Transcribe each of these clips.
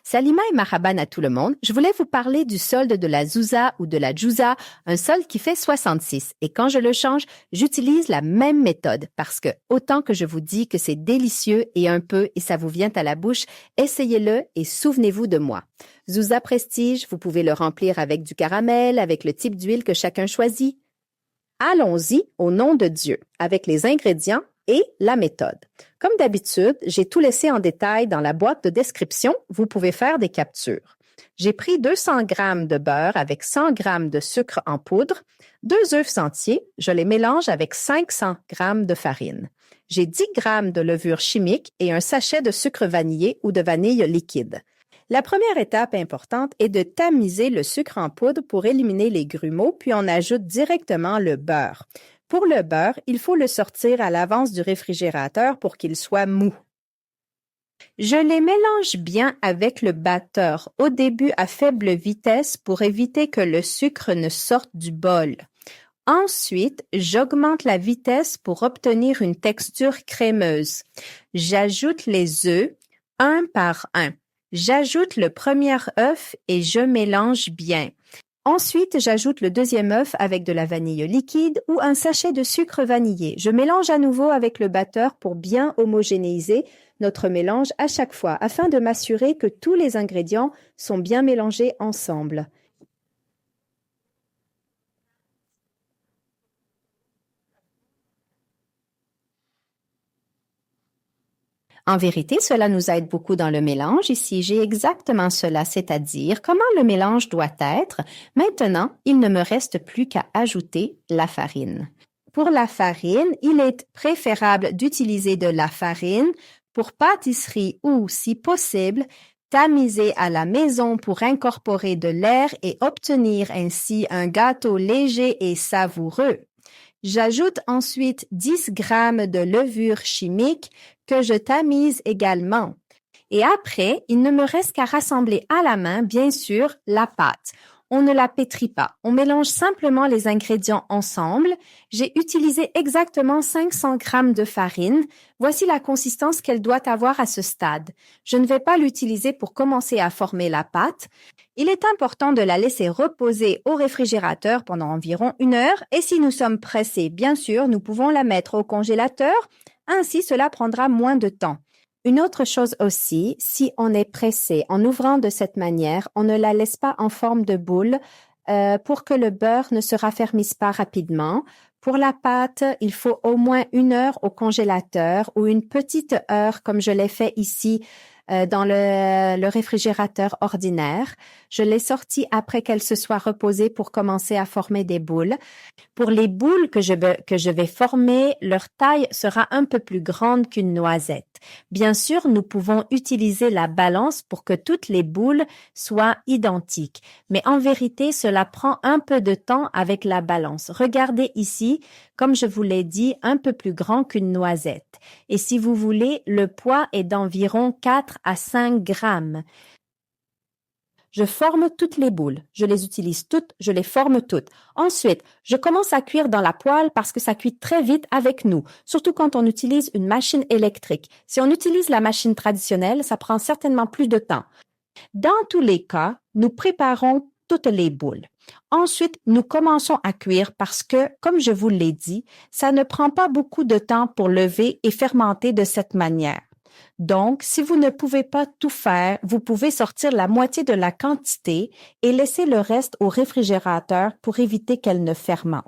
Salima et Marhaban à tout le monde. Je voulais vous parler du solde de la Zouza ou de la Djouza, un solde qui fait 66. Et quand je le change, j'utilise la même méthode parce que autant que je vous dis que c'est délicieux et un peu et ça vous vient à la bouche, essayez-le et souvenez-vous de moi. Zouza Prestige, vous pouvez le remplir avec du caramel, avec le type d'huile que chacun choisit. Allons-y au nom de Dieu avec les ingrédients et la méthode. Comme d'habitude, j'ai tout laissé en détail dans la boîte de description. Vous pouvez faire des captures. J'ai pris 200 g de beurre avec 100 g de sucre en poudre, 2 œufs entiers, je les mélange avec 500 g de farine. J'ai 10 g de levure chimique et un sachet de sucre vanillé ou de vanille liquide. La première étape importante est de tamiser le sucre en poudre pour éliminer les grumeaux, puis on ajoute directement le beurre. Pour le beurre, il faut le sortir à l'avance du réfrigérateur pour qu'il soit mou. Je les mélange bien avec le batteur au début à faible vitesse pour éviter que le sucre ne sorte du bol. Ensuite, j'augmente la vitesse pour obtenir une texture crémeuse. J'ajoute les œufs, un par un. J'ajoute le premier œuf et je mélange bien. Ensuite, j'ajoute le deuxième œuf avec de la vanille liquide ou un sachet de sucre vanillé. Je mélange à nouveau avec le batteur pour bien homogénéiser notre mélange à chaque fois afin de m'assurer que tous les ingrédients sont bien mélangés ensemble. En vérité, cela nous aide beaucoup dans le mélange. Ici, j'ai exactement cela, c'est-à-dire comment le mélange doit être. Maintenant, il ne me reste plus qu'à ajouter la farine. Pour la farine, il est préférable d'utiliser de la farine pour pâtisserie ou, si possible, tamiser à la maison pour incorporer de l'air et obtenir ainsi un gâteau léger et savoureux. J'ajoute ensuite 10 g de levure chimique que je tamise également. Et après, il ne me reste qu'à rassembler à la main, bien sûr, la pâte. On ne la pétrit pas. On mélange simplement les ingrédients ensemble. J'ai utilisé exactement 500 g de farine. Voici la consistance qu'elle doit avoir à ce stade. Je ne vais pas l'utiliser pour commencer à former la pâte. Il est important de la laisser reposer au réfrigérateur pendant environ 1 heure et si nous sommes pressés, bien sûr, nous pouvons la mettre au congélateur. Ainsi, cela prendra moins de temps. Une autre chose aussi, si on est pressé, en ouvrant de cette manière, on ne la laisse pas en forme de boule pour que le beurre ne se raffermisse pas rapidement. Pour la pâte, il faut au moins 1 heure au congélateur ou une petite heure comme je l'ai fait ici dans le réfrigérateur ordinaire. Je l'ai sortie après qu'elle se soit reposée pour commencer à former des boules. Pour les boules que je vais former, leur taille sera un peu plus grande qu'une noisette. Bien sûr, nous pouvons utiliser la balance pour que toutes les boules soient identiques. Mais en vérité, cela prend un peu de temps avec la balance. Regardez ici, comme je vous l'ai dit, un peu plus grand qu'une noisette. Et si vous voulez, le poids est d'environ 4 à 5 grammes. Je forme toutes les boules. Je les utilise toutes, je les forme toutes. Ensuite, je commence à cuire dans la poêle parce que ça cuit très vite avec nous, surtout quand on utilise une machine électrique. Si on utilise la machine traditionnelle, ça prend certainement plus de temps. Dans tous les cas, nous préparons toutes les boules. Ensuite, nous commençons à cuire parce que, comme je vous l'ai dit, ça ne prend pas beaucoup de temps pour lever et fermenter de cette manière. Donc, si vous ne pouvez pas tout faire, vous pouvez sortir la moitié de la quantité et laisser le reste au réfrigérateur pour éviter qu'elle ne fermente.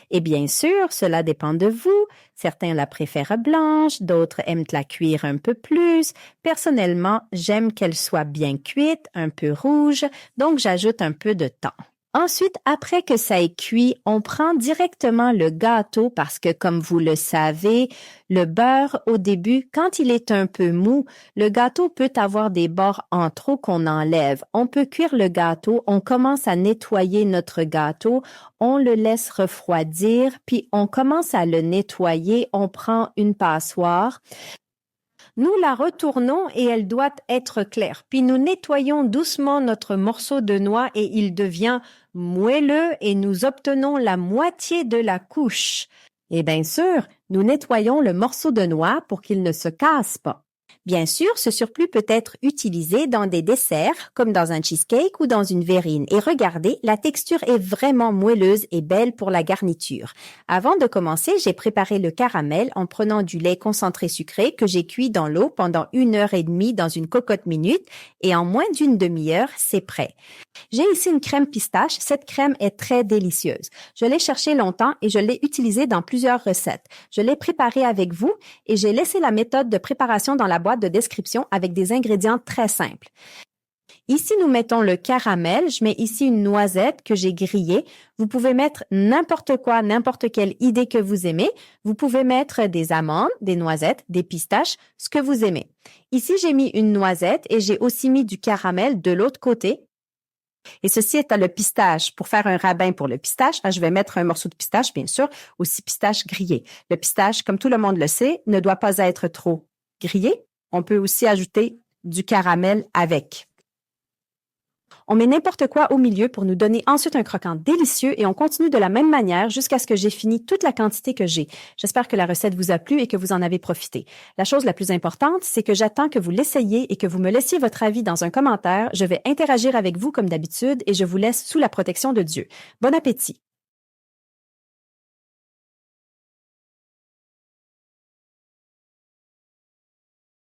Et bien sûr, cela dépend de vous. Certains la préfèrent blanche, d'autres aiment la cuire un peu plus. Personnellement, j'aime qu'elle soit bien cuite, un peu rouge, donc j'ajoute un peu de temps. Ensuite, après que ça est cuit, on prend directement le gâteau parce que, comme vous le savez, le beurre, au début, quand il est un peu mou, le gâteau peut avoir des bords en trop qu'on enlève. On peut cuire le gâteau, on commence à nettoyer notre gâteau, on le laisse refroidir, puis on commence à le nettoyer, on prend une passoire. Nous la retournons et elle doit être claire. Puis nous nettoyons doucement notre morceau de noix et il devient moelleux et nous obtenons la moitié de la couche. Et bien sûr, nous nettoyons le morceau de noix pour qu'il ne se casse pas. Bien sûr, ce surplus peut être utilisé dans des desserts, comme dans un cheesecake ou dans une verrine. Et regardez, la texture est vraiment moelleuse et belle pour la garniture. Avant de commencer, j'ai préparé le caramel en prenant du lait concentré sucré que j'ai cuit dans l'eau pendant 1 heure et demie dans une cocotte minute et en moins d'une demi-heure, c'est prêt. J'ai ici une crème pistache. Cette crème est très délicieuse. Je l'ai cherchée longtemps et je l'ai utilisée dans plusieurs recettes. Je l'ai préparée avec vous et j'ai laissé la méthode de préparation dans la boîte de description avec des ingrédients très simples. Ici, nous mettons le caramel. Je mets ici une noisette que j'ai grillée. Vous pouvez mettre n'importe quoi, n'importe quelle idée que vous aimez. Vous pouvez mettre des amandes, des noisettes, des pistaches, ce que vous aimez. Ici, j'ai mis une noisette et j'ai aussi mis du caramel de l'autre côté. Et ceci est le pistache. Pour faire un rabbin pour le pistache, je vais mettre un morceau de pistache, bien sûr, aussi pistache grillé. Le pistache, comme tout le monde le sait, ne doit pas être trop grillé. On peut aussi ajouter du caramel avec. On met n'importe quoi au milieu pour nous donner ensuite un croquant délicieux et on continue de la même manière jusqu'à ce que j'ai fini toute la quantité que j'ai. J'espère que la recette vous a plu et que vous en avez profité. La chose la plus importante, c'est que j'attends que vous l'essayiez et que vous me laissiez votre avis dans un commentaire. Je vais interagir avec vous comme d'habitude et je vous laisse sous la protection de Dieu. Bon appétit!